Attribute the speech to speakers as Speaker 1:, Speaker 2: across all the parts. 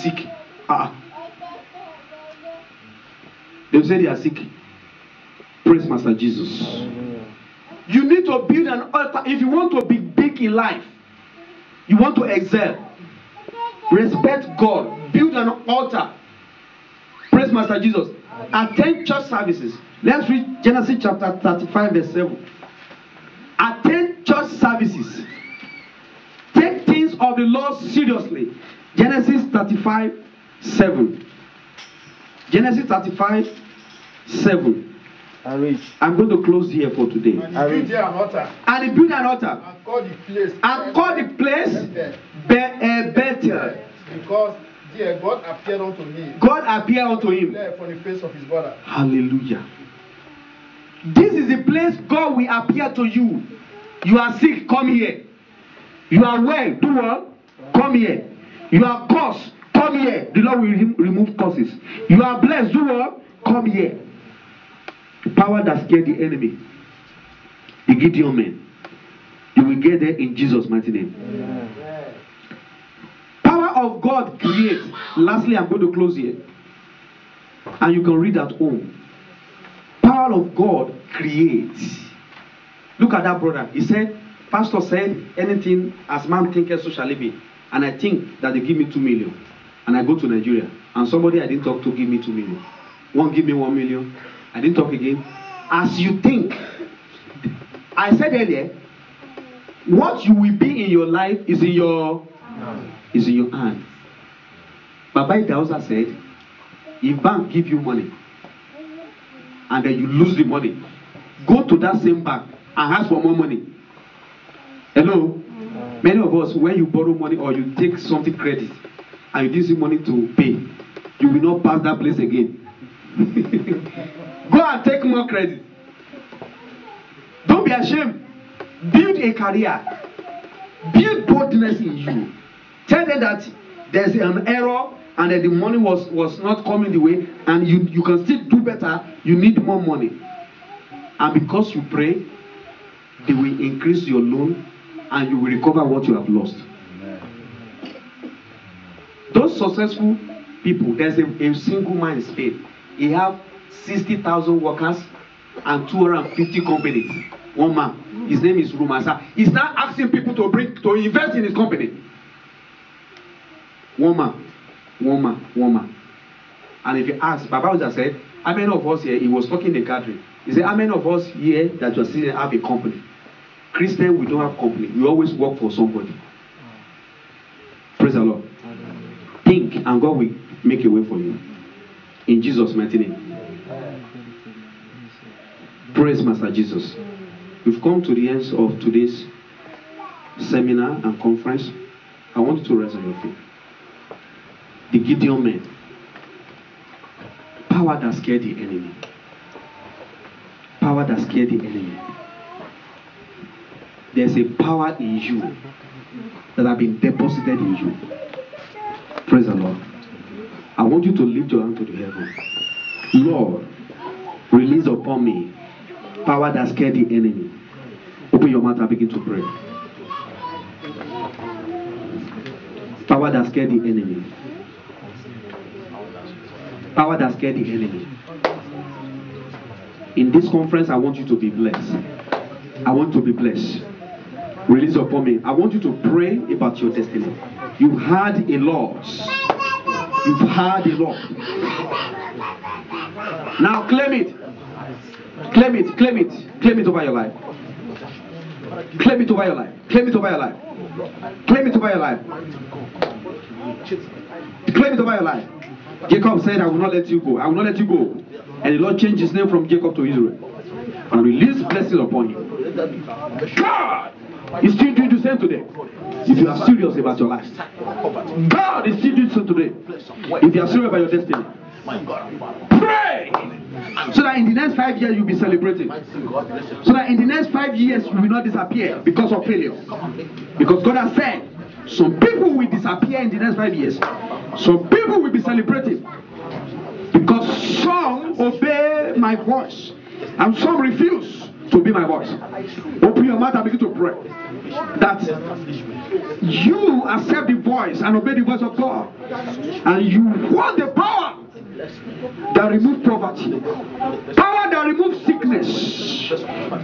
Speaker 1: sick. They will say they are sick. Praise Master Jesus. You need to build an altar. If you want to be big in life, you want to excel, respect God, build an altar. Praise Master Jesus. Attend church services. Let's read Genesis chapter 35 verse 7. Attend church services. Take things of the Lord seriously. Genesis 35 7. Genesis 35 7. I'm going to close here for today.
Speaker 2: And he built there an altar.
Speaker 1: And he built an altar.
Speaker 2: And called the place.
Speaker 1: And called the place Bethel.
Speaker 2: Because there God appeared unto him.
Speaker 1: God appeared unto him.
Speaker 2: From the face of his brother.
Speaker 1: Hallelujah. This is the place God will appear to you. You are sick, come here. You are well, do what? Come here. You are cursed, come here. The Lord will remove curses. You are blessed, do what? Come here. The power that scared the enemy, the Gideon men, you will get there in Jesus' mighty name. Yeah. Power of God creates. Lastly, I'm going to close here, and you can read at home. Power of God creates. Look at that brother. He said, Pastor said, anything as man thinketh, so shall it be. And I think that they give me 2 million, and I go to Nigeria, and somebody I didn't talk to give me 2 million. One give me 1 million. I didn't talk again. As you think, I said earlier, what you will be in your life is in your hand. Baba Idausa said, if bank give you money and then you lose the money, go to that same bank and ask for more money. Hello? Many of us, when you borrow money or you take something credit and you didn't see money to pay, you will not pass that place again. Go and take more credit. Don't be ashamed. Build a career. Build boldness in you. Tell them that there's an error and that the money was not coming the way, and you can still do better. You need more money. And because you pray, they will increase your loan and you will recover what you have lost. Amen. Those successful people, there's a single man in Spain. He have 60,000 workers and 250 companies. One man. His name is Rumasa. He's now asking people to invest in his company. One man. And if you ask, Baba Oja said, how many of us here, he was talking in the gathering. He said, how many of us here that you are sitting have a company? Christian, we don't have company. We always work for somebody. Praise the Lord. Think and God will make a way for you. In Jesus' mighty name. Praise Master Jesus. We've come to the end of today's seminar and conference. I want you to rise on your feet. The Gideon men. Power that scared the enemy. Power that scared the enemy. There's a power in you that have been deposited in you. Praise the Lord. I want you to lift your hand to the heaven. Lord, release upon me power that scared the enemy. Open your mouth and begin to pray. Power that scared the enemy. Power that scared the enemy. In this conference, I want you to be blessed. I want to be blessed. Release upon me. I want you to pray about your destiny. You've had a lot. You've had a lot. Now claim it. Claim it. Claim it. Claim it over your life. Claim it over your life. Claim it over your life. Claim it over your life. Claim it over your life. Jacob said, I will not let you go. I will not let you go. And the Lord changed his name from Jacob to Israel. And released blessings upon him. God is still doing the same today. If you are serious about your life. God is still doing the same today. If you are serious about your destiny. Pray! So that in the next 5 years you'll be celebrating. So that in the next 5 years you will not disappear because of failure. Because God has said, some people will disappear in the next 5 years. Some people will be celebrating. Because some obey my voice. And some refuse. to obey my voice. Open your mouth and begin to pray. That you accept the voice and obey the voice of God. And you want the power that removes poverty, power that removes sickness,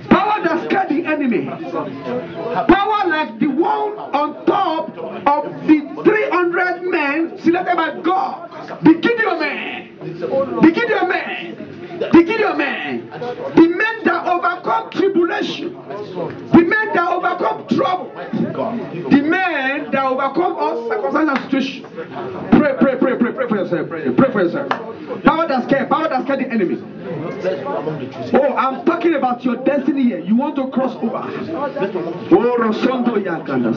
Speaker 1: power that scares the enemy, power like the one on top of the 300 men selected by God, the Gideon man, the Gideon man, the Gideon man, the men that overcome tribulation, the men that overcome trouble, the men that overcome all circumstances and situations. Pray for yourself. Pray for yourself. Power that scare the enemy. Oh, I'm talking about your destiny here. You want to cross over. Oh, Rosondo Yakanda.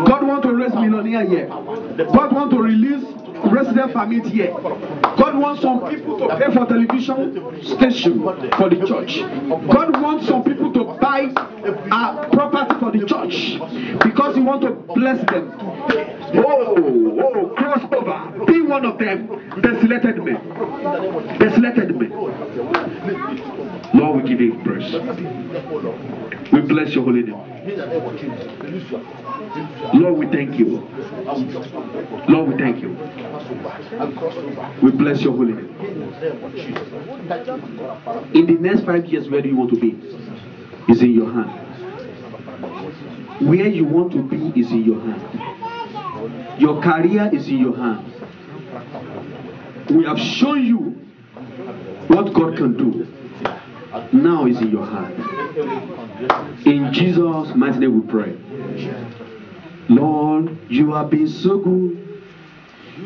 Speaker 1: God want to raise millionaire here. God want to release resident permit here. God wants some people to pay for television station for the church. God wants some people to buy property for the church because He wants to bless them. Oh, cross over. Be one of them. The selected men. The selected men. Lord, we give you praise. We bless your holy name. Lord, we thank you. Lord, we thank you. We bless your holy name. In the next 5 years, where do you want to be? Is in your hand. Where you want to be is in your hand. Your career is in your hand. We have shown you what God can do. Now is in your hand. In Jesus' mighty name we pray. Lord, you have been so good.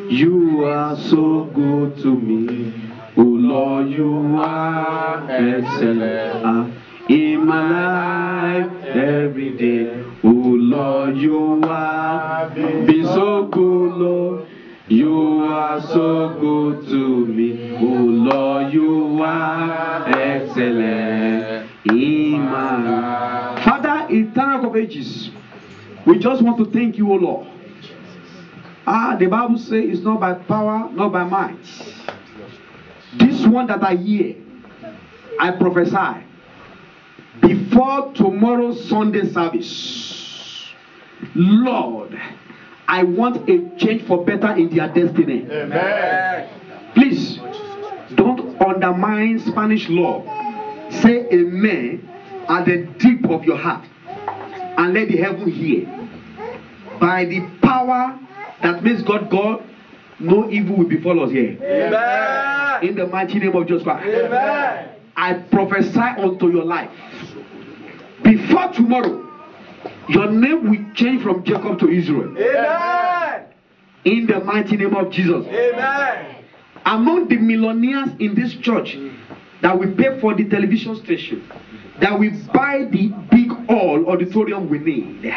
Speaker 1: You are so good to me. Oh Lord, you are excellent in my life every day. Oh Lord, you have been so good, Lord. You are so good to me. Oh Lord, you are excellent in my life. Father, eternal of ages, we just want to thank you, O Lord. The Bible says it's not by power, not by might. This one that I hear, I prophesy before tomorrow's Sunday service. Lord, I want a change for better in their destiny.
Speaker 2: Amen.
Speaker 1: Please, don't undermine Spanish law. Say amen at the deep of your heart and let the heaven hear. By the power that makes God God, no evil will befall us here.
Speaker 2: Amen.
Speaker 1: In the mighty name of Jesus Christ.
Speaker 2: Amen.
Speaker 1: I prophesy unto your life. Before tomorrow, your name will change from Jacob to Israel.
Speaker 2: Amen.
Speaker 1: In the mighty name of Jesus.
Speaker 2: Amen.
Speaker 1: Among the millionaires in this church that will pay for the television station, that will buy the big hall auditorium we need,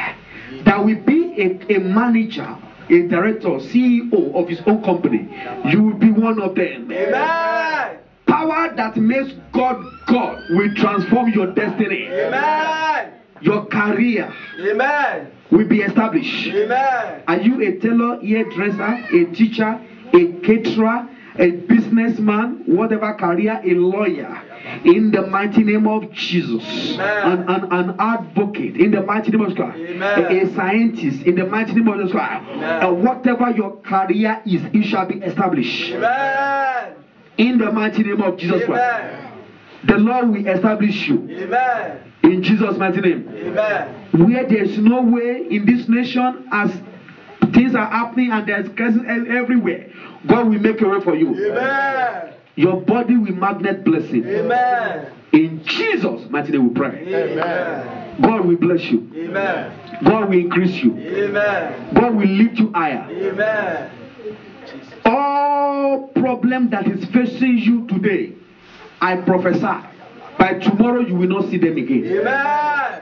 Speaker 1: that will be a manager, a director, CEO of his own company, you will be one of them.
Speaker 2: Amen.
Speaker 1: Power that makes God God will transform your destiny.
Speaker 2: Amen.
Speaker 1: Your career
Speaker 2: Amen.
Speaker 1: will be established.
Speaker 2: Amen.
Speaker 1: Are you a tailor, hairdresser, a teacher, a caterer, a businessman, whatever career, a lawyer? In the mighty name of Jesus. An advocate in the mighty name of Jesus Christ. A scientist in the mighty name of Jesus Christ. Whatever your career is, it shall be established.
Speaker 2: Amen.
Speaker 1: In the mighty name of Jesus Christ. The Lord will establish you.
Speaker 2: Amen.
Speaker 1: In Jesus' mighty name.
Speaker 2: Amen.
Speaker 1: Where there is no way in this nation, as things are happening and there's crisis everywhere, God will make a way for you.
Speaker 2: Amen.
Speaker 1: Your body will magnet blessing.
Speaker 2: Amen.
Speaker 1: In Jesus' mighty name we pray.
Speaker 2: Amen.
Speaker 1: God will bless you.
Speaker 2: Amen.
Speaker 1: God will increase you.
Speaker 2: Amen.
Speaker 1: God will lift you higher.
Speaker 2: Amen.
Speaker 1: All problem that is facing you today, I prophesy, by tomorrow you will not see them again.
Speaker 2: Amen.